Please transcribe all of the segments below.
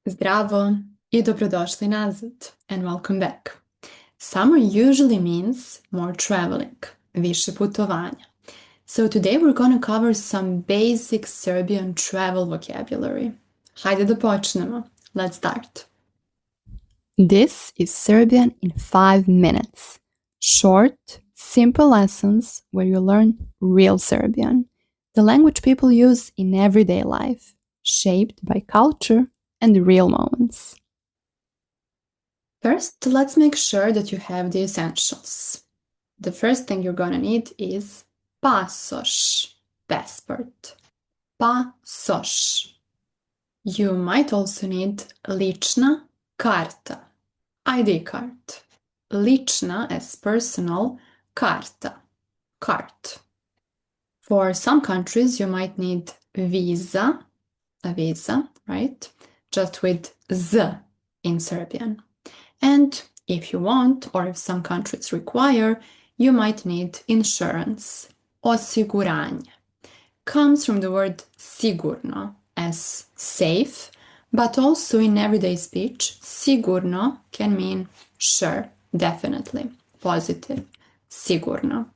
Zdravo I dobrodošli nazad and welcome back. Summer usually means more traveling, više putovanja. So today we're going to cover some basic Serbian travel vocabulary. Hajde da počnemo. Let's start. This is Serbian in 5 minutes. Short, simple lessons where you learn real Serbian, the language people use in everyday life, shaped by culture and real moments. First, let's make sure that you have the essentials. The first thing you're going to need is pasoš, passport. Pasoš. You might also need lična karta, ID card. Lična as personal, karta, card. For some countries, you might need visa, a visa, right? Just with z in Serbian. And if you want, or if some countries require, you might need insurance, osiguranje. Comes from the word sigurno, as safe, but also in everyday speech, sigurno can mean sure, definitely, positive, sigurno.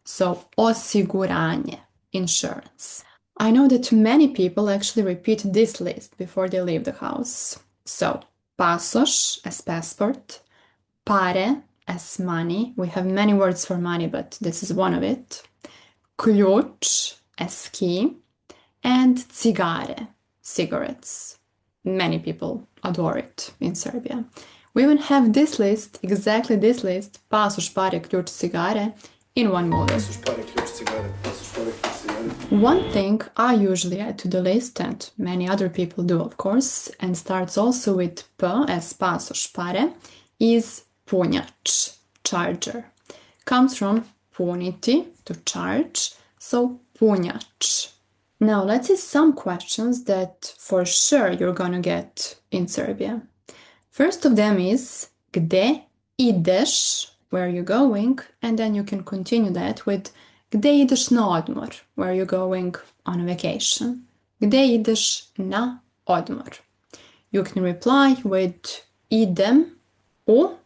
So, osiguranje, insurance. I know that many people actually repeat this list before they leave the house. So, pasoš as passport, pare as money. We have many words for money, but this is one of it. Ključ as key, and cigare, cigarettes. Many people adore it in Serbia. We even have this list, exactly this list, pasoš, pare, ključ, cigare, in one movie. One thing I usually add to the list, and many other people do, of course, and starts also with P as pasoš, pare, is punjač, charger. Comes from puniti, to charge, so punjač. Now let's see some questions that for sure you're gonna get in Serbia. First of them is gde ideš, where are you going, and then you can continue that with gde ideš na odmor, where are you going on a vacation. Gde ideš na odmor. You can reply with idem u,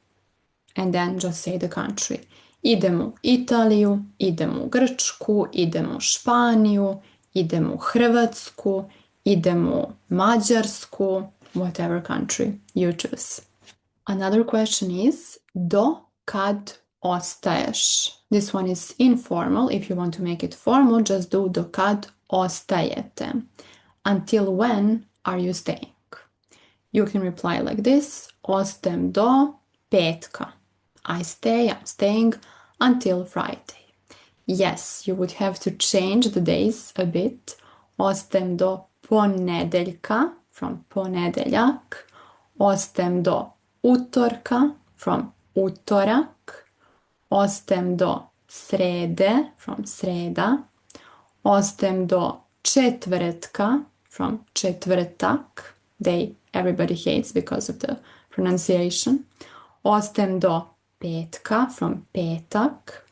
and then just say the country. Idem u Italiju, idem u Grčku, idem u Španiju, idem u Hrvatsku, idem u Mađarsku, whatever country you choose. Another question is do kad ostaješ. This one is informal. If you want to make it formal, just do do kad ostajete. Until when are you staying? You can reply like this. Ostajem do petka. I'm staying until Friday. Yes, you would have to change the days a bit. Ostajem do ponedeljka, from ponedeljak. Ostajem do utorka, from utorak. Ostajem do srede, from sreda. Ostajem do četvrtka, from četvrtak. They everybody hates because of the pronunciation. Ostajem do petka, from petak.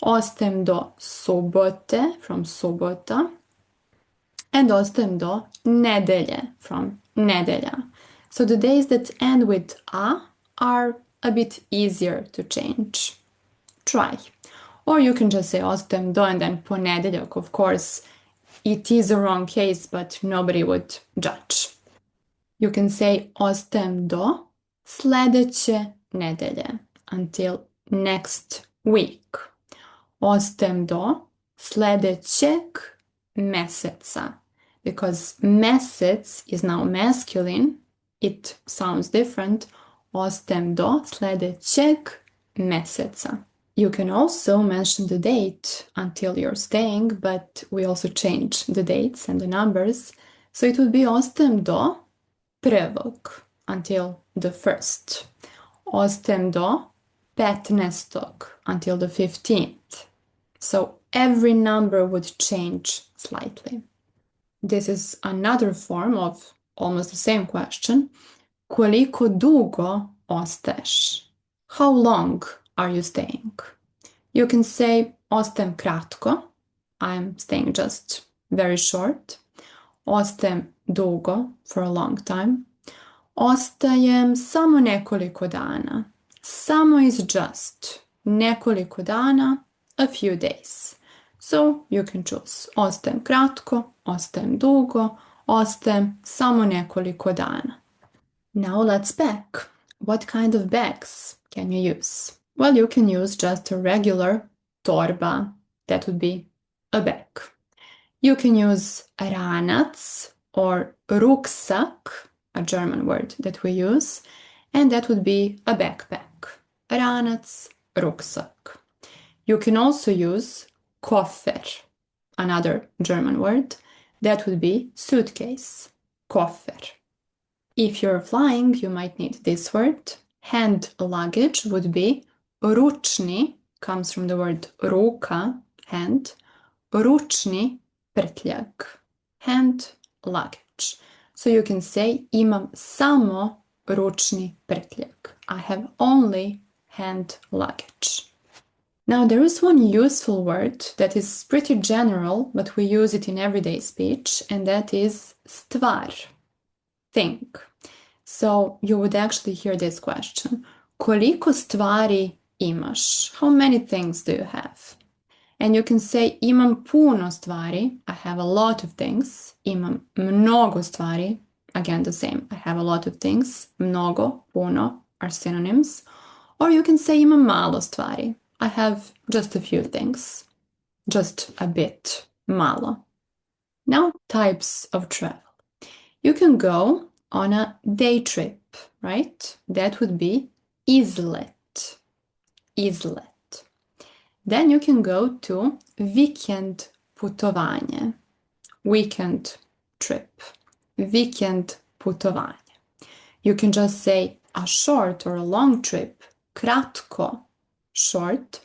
Ostajem do subote, from subota. And ostajem do nedelje, from nedelja. So the days that end with a are a bit easier to change. Try. Or you can just say ostajem do and then ponedeljak. Of course, it is a wrong case, but nobody would judge. You can say ostajem do sledeće nedelje, until next week. Ostajem do sledećeg meseca, because mesec is now masculine, it sounds different. Ostajem do sledećeg meseca. You can also mention the date until you're staying, but we also change the dates and the numbers. So it would be ostajem do prvog, until the 1st. Ostajem do 15. until the 15th. So every number would change slightly. This is another form of almost the same question. Koliko dugo ostaješ? How long are you staying? You can say ostajem kratko. I'm staying just very short. Ostajem dugo, for a long time. Ostajem samo nekoliko dana. Samo is just. Nekoliko dana, a few days. So you can choose. Ostajem kratko, ostajem dugo, ostajem samo nekoliko dana. Now let's pack. What kind of bags can you use? Well, you can use just a regular torba. That would be a bag. You can use ranac or rucksack, a German word that we use, and that would be a backpack. Ranac, rucksack. You can also use koffer, another German word. That would be suitcase, koffer. If you're flying, you might need this word. Hand luggage would be ručni, comes from the word ruka, hand. Ručni prtljag, hand luggage. So you can say imam samo ručni prtljag. I have only hand luggage. Now there is one useful word that is pretty general, but we use it in everyday speech, and that is stvar, thing. So you would actually hear this question. Koliko stvari imaš? How many things do you have? And you can say imam puno stvari, I have a lot of things. Imam mnogo stvari, again the same, I have a lot of things. Mnogo, puno are synonyms. Or you can say imam malo stvari, I have just a few things. Just a bit, malo. Now, types of travel. You can go on a day trip, right? That would be izlet. Izlet. Then you can go to vikend putovanje. Weekend trip. Vikend putovanje. You can just say a short or a long trip. Kratko, short.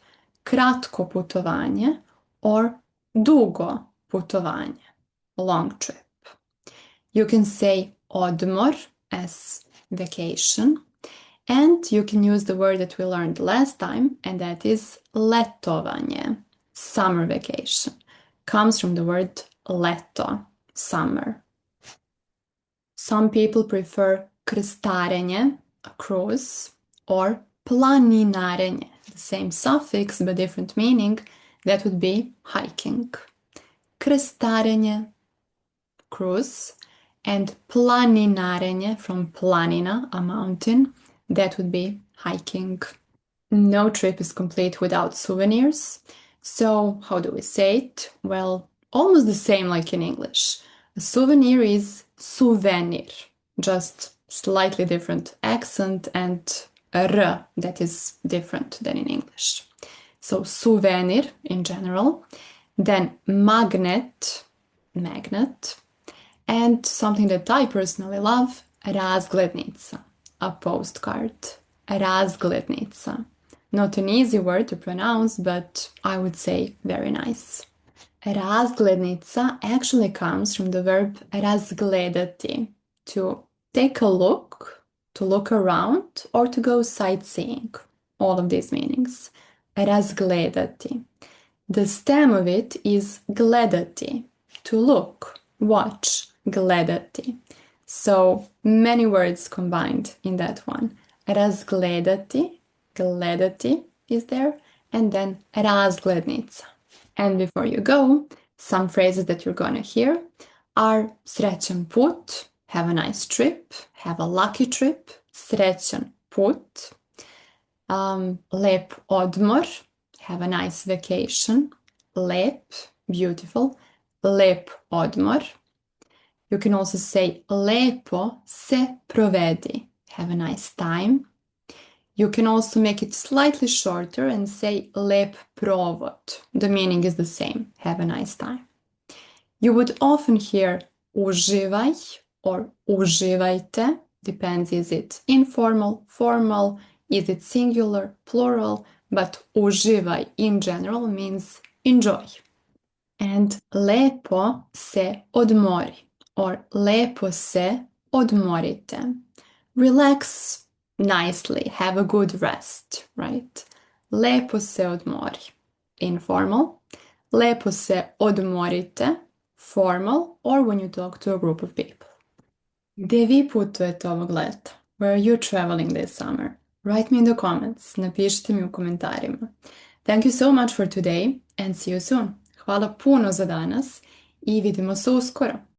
Kratko putovanje. Or dugo putovanje. Long trip. You can say odmor as vacation, and you can use the word that we learned last time, and that is letovanje, summer vacation. Comes from the word leto, summer. Some people prefer krstarenje, a cruise, or planinarenje, the same suffix but different meaning. That would be hiking. Krstarenje, cruise, and planinarenje, from planina, a mountain, that would be hiking. No trip is complete without souvenirs. So how do we say it? Well, almost the same like in English. A souvenir is souvenir, just slightly different accent and a r that is different than in English. So souvenir in general, then magnet, and something that I personally love, razglednica, a postcard. Razglednica. Not an easy word to pronounce, but I would say very nice. Razglednica actually comes from the verb razgledati, to take a look, to look around, or to go sightseeing. All of these meanings. Razgledati. The stem of it is gledati, to look, watch, gledati. So many words combined in that one. Razgledati, gledati is there, and then razglednica. And before you go, some phrases that you're gonna hear are srećan put, have a nice trip, have a lucky trip, srećan put. Lep odmor, have a nice vacation. Lep, beautiful. Lep odmor. You can also say lepo se provedi, have a nice time. You can also make it slightly shorter and say lep provod. The meaning is the same, have a nice time. You would often hear uživaj or uživajte, depends, is it informal, formal, is it singular, plural, but uživaj in general means enjoy. And lepo se odmori, or lepo se odmorite. Relax nicely, have a good rest, right? Lepo se odmori, informal. Lepo se odmorite, formal, or when you talk to a group of people. Gdje vi putujete ovog leta? Where are you traveling this summer? Write me in the comments. Napišite mi u komentarima. Thank you so much for today and see you soon. Hvala puno za danas i vidimo se uskoro.